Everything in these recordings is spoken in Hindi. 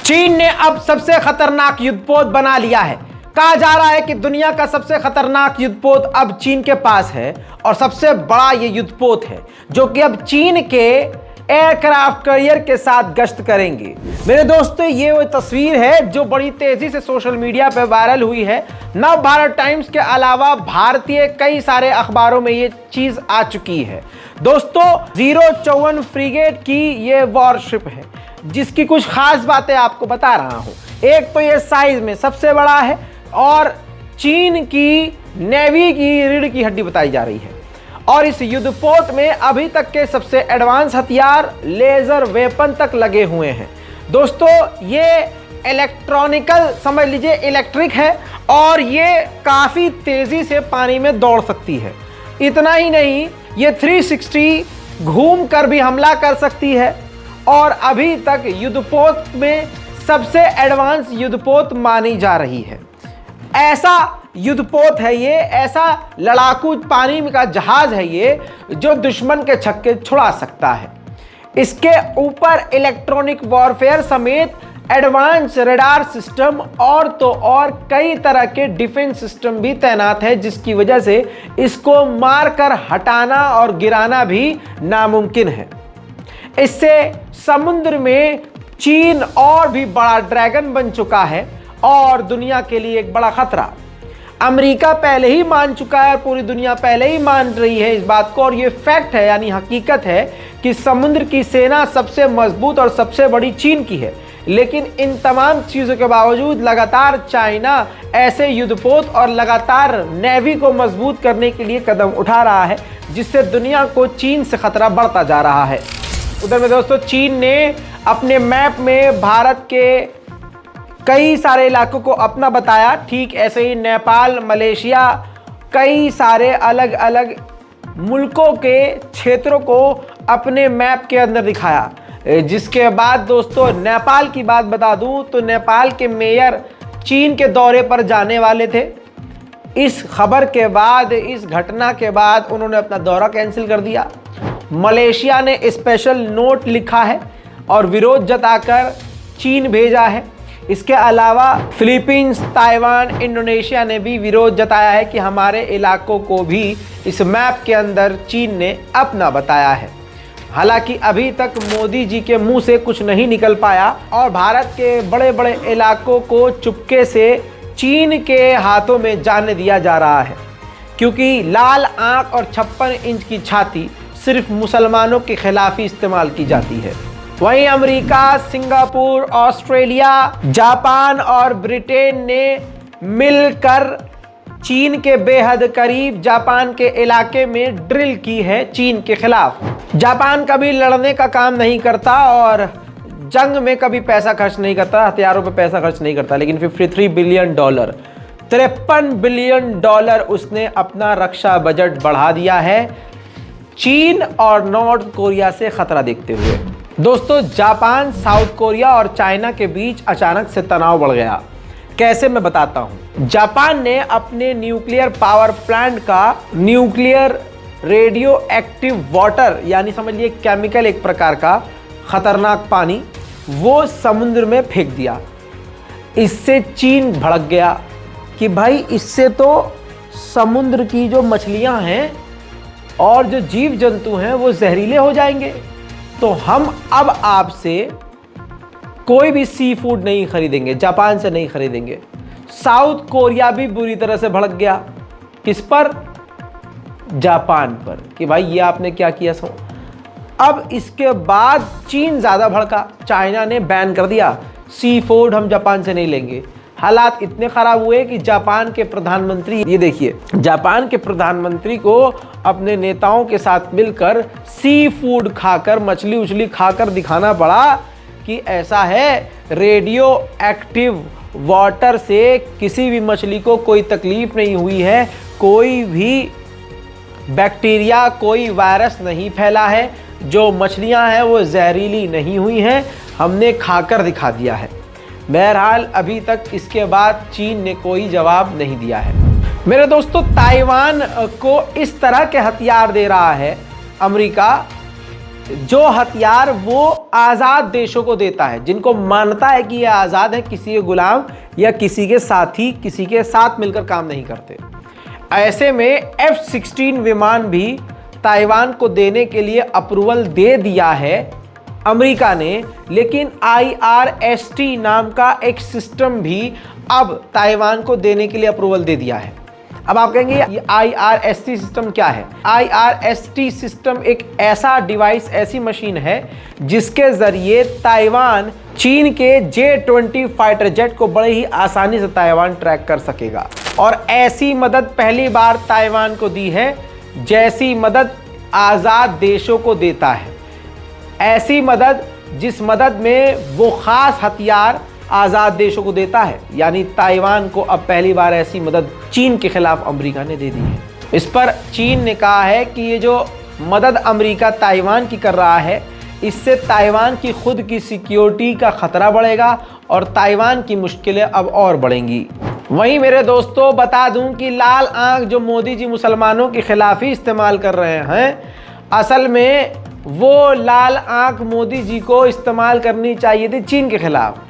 चीन ने अब सबसे खतरनाक युद्धपोत बना लिया है। कहा जा रहा है कि दुनिया का सबसे खतरनाक युद्धपोत अब चीन के पास है और सबसे बड़ा ये युद्धपोत है जो कि अब चीन के एयरक्राफ्ट कैरियर के साथ गश्त करेंगे। मेरे दोस्तों, ये वो तस्वीर है जो बड़ी तेजी से सोशल मीडिया पर वायरल हुई है। नव भारत टाइम्स के अलावा भारतीय कई सारे अखबारों में ये चीज आ चुकी है। दोस्तों, 054 फ्रिगेट की ये वॉरशिप है जिसकी कुछ खास बातें आपको बता रहा हूं। एक तो ये साइज में सबसे बड़ा है और चीन की नेवी की रीढ़ की हड्डी बताई जा रही है। और इस युद्धपोत में अभी तक के सबसे एडवांस हथियार, लेजर वेपन तक लगे हुए हैं। दोस्तों, ये इलेक्ट्रॉनिकल समझ लीजिए इलेक्ट्रिक है और ये काफ़ी तेज़ी से पानी में दौड़ सकती है। इतना ही नहीं, ये 360 घूम कर भी हमला कर सकती है और अभी तक युद्धपोत में सबसे एडवांस युद्धपोत मानी जा रही है। ऐसा युद्धपोत है ये, ऐसा लड़ाकू पानी का जहाज है ये जो दुश्मन के छक्के छुड़ा सकता है। इसके ऊपर इलेक्ट्रॉनिक वॉरफेयर समेत एडवांस रडार सिस्टम और तो और कई तरह के डिफेंस सिस्टम भी तैनात है, जिसकी वजह से इसको मारकर हटाना और गिराना भी नामुमकिन है। इससे समुद्र में चीन और भी बड़ा ड्रैगन बन चुका है और दुनिया के लिए एक बड़ा खतरा। अमेरिका पहले ही मान चुका है और पूरी दुनिया पहले ही मान रही है इस बात को, और ये फैक्ट है यानी हकीकत है कि समुद्र की सेना सबसे मजबूत और सबसे बड़ी चीन की है। लेकिन इन तमाम चीज़ों के बावजूद लगातार चाइना ऐसे युद्धपोत और लगातार नेवी को मजबूत करने के लिए कदम उठा रहा है, जिससे दुनिया को चीन से खतरा बढ़ता जा रहा है। उधर में दोस्तों, चीन ने अपने मैप में भारत के कई सारे इलाकों को अपना बताया। ठीक ऐसे ही नेपाल, मलेशिया, कई सारे अलग अलग मुल्कों के क्षेत्रों को अपने मैप के अंदर दिखाया। जिसके बाद दोस्तों, नेपाल की बात बता दूं तो नेपाल के मेयर चीन के दौरे पर जाने वाले थे। इस खबर के बाद, इस घटना के बाद उन्होंने अपना दौरा कैंसिल कर दिया। मलेशिया ने स्पेशल नोट लिखा है और विरोध जताकर चीन भेजा है। इसके अलावा फिलीपींस, ताइवान, इंडोनेशिया ने भी विरोध जताया है कि हमारे इलाकों को भी इस मैप के अंदर चीन ने अपना बताया है। हालांकि अभी तक मोदी जी के मुंह से कुछ नहीं निकल पाया और भारत के बड़े बड़े इलाकों को चुपके से चीन के हाथों में जाने दिया जा रहा है, क्योंकि लाल आंख और 56 इंच की छाती सिर्फ मुसलमानों के खिलाफ ही इस्तेमाल की जाती है। वहीं अमेरिका, सिंगापुर, ऑस्ट्रेलिया, जापान और ब्रिटेन ने मिलकर चीन के बेहद करीब जापान के इलाके में ड्रिल की है चीन के खिलाफ। जापान कभी लड़ने का काम नहीं करता और जंग में कभी पैसा खर्च नहीं करता, हथियारों पर पैसा खर्च नहीं करता, लेकिन $53 बिलियन, $53 बिलियन उसने अपना रक्षा बजट बढ़ा दिया है चीन और नॉर्थ कोरिया से खतरा देखते हुए। दोस्तों, जापान, साउथ कोरिया और चाइना के बीच अचानक से तनाव बढ़ गया। कैसे, मैं बताता हूं। जापान ने अपने न्यूक्लियर पावर प्लांट का न्यूक्लियर रेडियो एक्टिव वाटर यानी समझिए केमिकल, एक प्रकार का खतरनाक पानी, वो समुद्र में फेंक दिया। इससे चीन भड़क गया कि भाई इससे तो समुद्र की जो मछलियां हैं और जो जीव जंतु हैं वो जहरीले हो जाएंगे, तो हम अब आपसे कोई भी सी फूड नहीं खरीदेंगे, जापान से नहीं खरीदेंगे। साउथ कोरिया भी बुरी तरह से भड़क गया। किस पर? जापान पर, कि भाई ये आपने क्या किया सो। अब इसके बाद चीन ज़्यादा भड़का, चाइना ने बैन कर दिया, सी फूड हम जापान से नहीं लेंगे। हालात इतने ख़राब हुए कि जापान के प्रधानमंत्री, ये देखिए, जापान के प्रधानमंत्री को अपने नेताओं के साथ मिलकर सी फूड खाकर, मछली उछली खाकर दिखाना पड़ा कि ऐसा है, रेडियो एक्टिव वाटर से किसी भी मछली को कोई तकलीफ नहीं हुई है, कोई भी बैक्टीरिया, कोई वायरस नहीं फैला है, जो मछलियां हैं वो जहरीली नहीं हुई हैं, हमने खाकर दिखा दिया है। बहरहाल अभी तक इसके बाद चीन ने कोई जवाब नहीं दिया है। मेरे दोस्तों, ताइवान को इस तरह के हथियार दे रहा है अमेरिका जो हथियार वो आज़ाद देशों को देता है, जिनको मानता है कि ये आज़ाद है, किसी के गुलाम या किसी के साथी, किसी के साथ मिलकर काम नहीं करते। ऐसे में F-16 विमान भी ताइवान को देने के लिए अप्रूवल दे दिया है अमेरिका ने, लेकिन IRST नाम का एक सिस्टम भी अब ताइवान को देने के लिए अप्रूवल दे दिया है। अब आप कहेंगे ये IRST सिस्टम क्या है? IRST सिस्टम एक ऐसा डिवाइस, ऐसी मशीन है जिसके जरिए ताइवान चीन के J-20 फाइटर जेट को बड़े ही आसानी से ताइवान ट्रैक कर सकेगा। और ऐसी मदद पहली बार ताइवान को दी है जैसी मदद आज़ाद देशों को देता है। ऐसी मदद जिस मदद में वो खास हथियार आज़ाद देशों को देता है, यानी ताइवान को अब पहली बार ऐसी मदद चीन के खिलाफ अमेरिका ने दे दी है। इस पर चीन ने कहा है कि ये जो मदद अमेरिका ताइवान की कर रहा है, इससे ताइवान की खुद की सिक्योरिटी का खतरा बढ़ेगा और ताइवान की मुश्किलें अब और बढ़ेंगी। वहीं मेरे दोस्तों बता दूं कि लाल आंख जो मोदी जी मुसलमानों के खिलाफ ही इस्तेमाल कर रहे हैं, असल में वो लाल आंख मोदी जी को इस्तेमाल करनी चाहिए थी चीन के खिलाफ।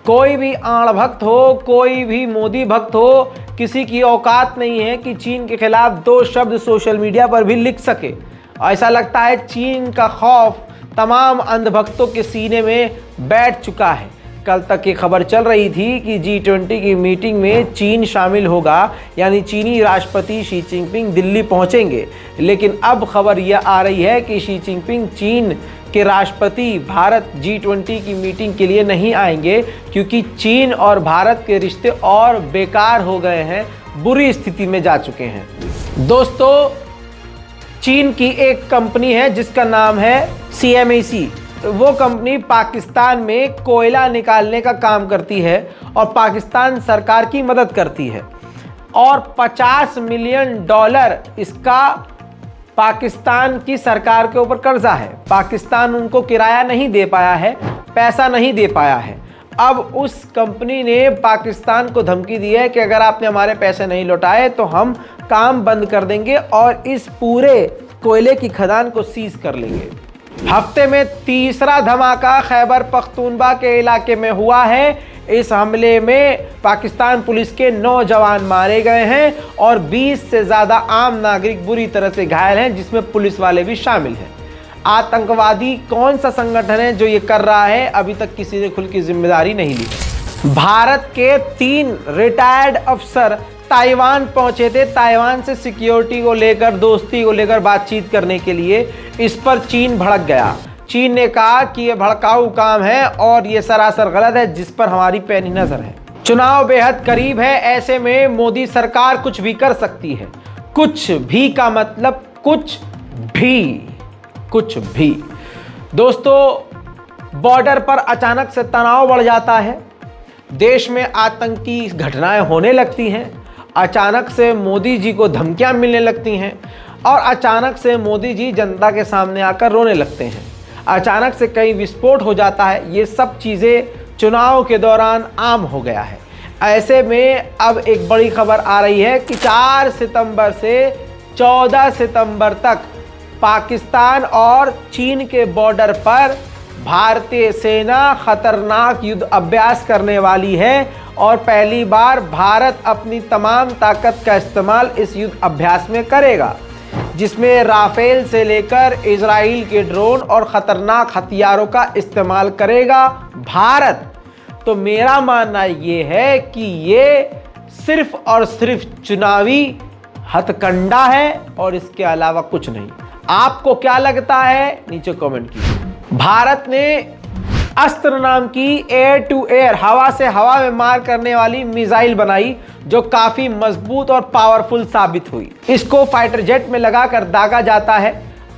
कोई भी आड़ भक्त हो, कोई भी मोदी भक्त हो, किसी की औकात नहीं है कि चीन के खिलाफ दो शब्द सोशल मीडिया पर भी लिख सके। ऐसा लगता है चीन का खौफ तमाम अंधभक्तों के सीने में बैठ चुका है। कल तक ये खबर चल रही थी कि G-20 की मीटिंग में चीन शामिल होगा, यानी चीनी राष्ट्रपति शी जिनपिंग दिल्ली पहुंचेंगे, लेकिन अब खबर यह आ रही है कि शी जिनपिंग चीन के राष्ट्रपति भारत G-20 की मीटिंग के लिए नहीं आएंगे, क्योंकि चीन और भारत के रिश्ते और बेकार हो गए हैं, बुरी स्थिति में जा चुके हैं। दोस्तों, चीन की एक कंपनी है जिसका नाम है CMAC। वो कंपनी पाकिस्तान में कोयला निकालने का काम करती है और पाकिस्तान सरकार की मदद करती है, और $50 मिलियन इसका पाकिस्तान की सरकार के ऊपर कर्जा है। पाकिस्तान उनको किराया नहीं दे पाया है, पैसा नहीं दे पाया है। अब उस कंपनी ने पाकिस्तान को धमकी दी है कि अगर आपने हमारे पैसे नहीं लौटाए तो हम काम बंद कर देंगे और इस पूरे कोयले की खदान को सीज कर लेंगे। हफ्ते में तीसरा धमाका खैबर पख्तूनख्वा के इलाके में हुआ है। इस हमले में पाकिस्तान पुलिस के 9 जवान मारे गए हैं और 20 से ज़्यादा आम नागरिक बुरी तरह से घायल हैं, जिसमें पुलिस वाले भी शामिल हैं। आतंकवादी कौन सा संगठन है जो ये कर रहा है, अभी तक किसी ने खुल की जिम्मेदारी नहीं ली। भारत के 3 रिटायर्ड अफसर ताइवान पहुंचे थे, ताइवान से सिक्योरिटी को लेकर, दोस्ती को लेकर बातचीत करने के लिए। इस पर चीन भड़क गया। चीन ने कहा कि यह भड़काऊ काम है और यह सरासर गलत है, जिस पर हमारी पैनी नजर है। चुनाव बेहद करीब है, ऐसे में मोदी सरकार कुछ भी कर सकती है। कुछ भी का मतलब कुछ भी। दोस्तों, बॉर्डर पर अचानक से तनाव बढ़ जाता है, देश में आतंकी घटनाएं होने लगती हैं, अचानक से मोदी जी को धमकियां मिलने लगती हैं और अचानक से मोदी जी जनता के सामने आकर रोने लगते हैं। अचानक से कहीं विस्फोट हो जाता है। ये सब चीज़ें चुनाव के दौरान आम हो गया है। ऐसे में अब एक बड़ी खबर आ रही है कि 4 सितंबर से 14 सितंबर तक पाकिस्तान और चीन के बॉर्डर पर भारतीय सेना खतरनाक युद्ध अभ्यास करने वाली है और पहली बार भारत अपनी तमाम ताकत का इस्तेमाल इस युद्ध अभ्यास में करेगा, जिसमें राफेल से लेकर इजराइल के ड्रोन और ख़तरनाक हथियारों का इस्तेमाल करेगा भारत। तो मेरा मानना ये है कि ये सिर्फ और सिर्फ चुनावी हथकंडा है और इसके अलावा कुछ नहीं। आपको क्या लगता है, नीचे कमेंट कीजिए। भारत ने अस्त्र नाम की एयर टू एयर, हवा से हवा में मार करने वाली मिसाइल बनाई, जो काफी मजबूत और पावरफुल साबित हुई। इसको फाइटर जेट में लगाकर दागा जाता है।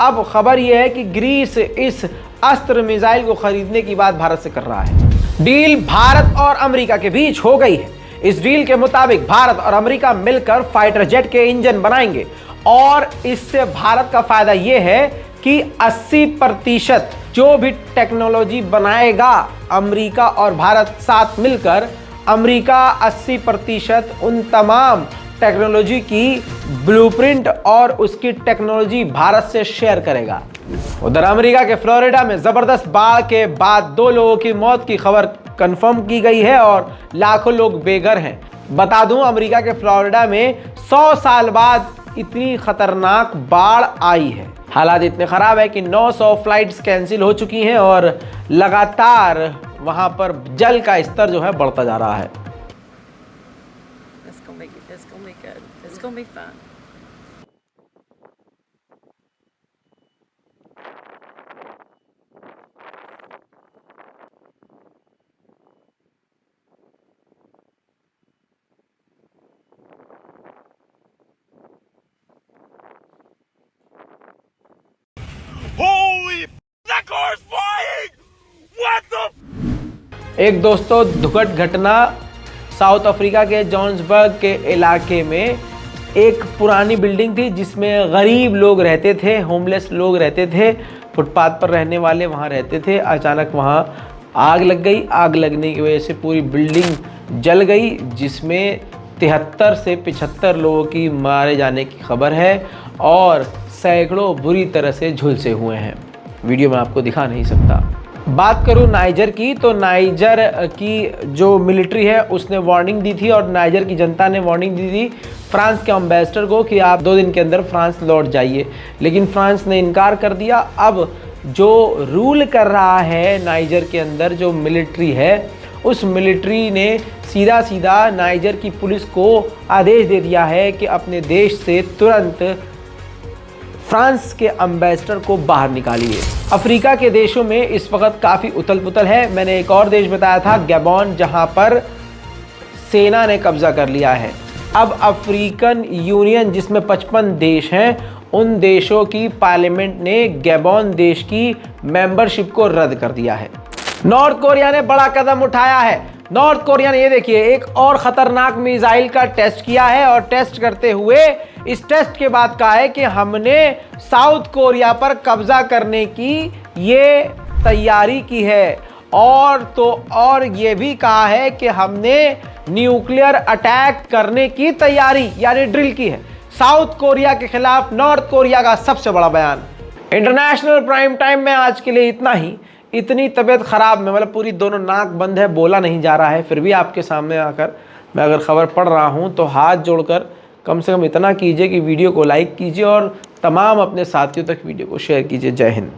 अब खबर यह है कि ग्रीस इस अस्त्र मिसाइल को खरीदने की बात भारत से कर रहा है। डील भारत और अमेरिका के बीच हो गई है। इस डील के मुताबिक भारत और अमेरिका मिलकर फाइटर जेट के इंजन बनाएंगे और इससे भारत का फायदा यह है कि 80% जो भी टेक्नोलॉजी बनाएगा अमेरिका और भारत साथ मिलकर, अमेरिका 80% उन तमाम टेक्नोलॉजी की ब्लूप्रिंट और उसकी टेक्नोलॉजी भारत से शेयर करेगा। उधर अमेरिका के फ्लोरिडा में जबरदस्त बाढ़ के बाद 2 लोगों की मौत की खबर कंफर्म की गई है और लाखों लोग बेघर हैं। बता दूं, अमेरिका के फ्लोरिडा में 100 साल बाद इतनी खतरनाक बाढ़ आई है। हालात इतने खराब है कि 900 फ्लाइट्स कैंसिल हो चुकी हैं और लगातार वहां पर जल का स्तर जो है बढ़ता जा रहा है। Holy that car is flying! What the? एक दोस्तों दुखद घटना साउथ अफ्रीका के जोहान्सबर्ग के इलाके में एक पुरानी बिल्डिंग थी जिसमें गरीब लोग रहते थे, होमलेस लोग रहते थे, फुटपाथ पर रहने वाले वहाँ रहते थे। अचानक वहाँ आग लग गई। आग लगने की वजह से पूरी बिल्डिंग जल गई, जिसमें 73 से 75 लोगों की मारे जाने की खबर है और सैकड़ों बुरी तरह से झुलसे हुए हैं। वीडियो में आपको दिखा नहीं सकता। बात करूं नाइजर की, तो नाइजर की जो मिलिट्री है उसने वार्निंग दी थी और नाइजर की जनता ने वार्निंग दी थी फ्रांस के एम्बेसडर को कि आप 2 दिन के अंदर फ्रांस लौट जाइए, लेकिन फ्रांस ने इनकार कर दिया। अब जो रूल कर रहा है नाइजर के अंदर जो मिलिट्री है, उस मिलिट्री ने सीधा सीधा नाइजर की पुलिस को आदेश दे दिया है कि अपने देश से तुरंत फ्रांस के एम्बेसडर को बाहर निकालिए। अफ्रीका के देशों में इस वक्त काफ़ी उथल पुथल है। मैंने एक और देश बताया था गैबॉन, जहां पर सेना ने कब्जा कर लिया है। अब अफ्रीकन यूनियन जिसमें 55 देश हैं, उन देशों की पार्लियामेंट ने गैबॉन देश की मेंबरशिप को रद्द कर दिया है। नॉर्थ कोरिया ने बड़ा कदम उठाया है। नॉर्थ कोरिया ने ये देखिए एक और खतरनाक मिसाइल का टेस्ट किया है और टेस्ट करते हुए इस टेस्ट के बाद कहा है कि हमने साउथ कोरिया पर कब्जा करने की ये तैयारी की है और तो और ये भी कहा है कि हमने न्यूक्लियर अटैक करने की तैयारी यानी ड्रिल की है। साउथ कोरिया के खिलाफ नॉर्थ कोरिया का सबसे बड़ा बयान। इंटरनेशनल प्राइम टाइम में आज के लिए इतना ही। इतनी तबीयत ख़राब में मतलब पूरी दोनों नाक बंद है, बोला नहीं जा रहा है, फिर भी आपके सामने आकर मैं अगर ख़बर पढ़ रहा हूँ तो हाथ जोड़कर कम से कम इतना कीजिए कि वीडियो को लाइक कीजिए और तमाम अपने साथियों तक वीडियो को शेयर कीजिए। जय हिंद।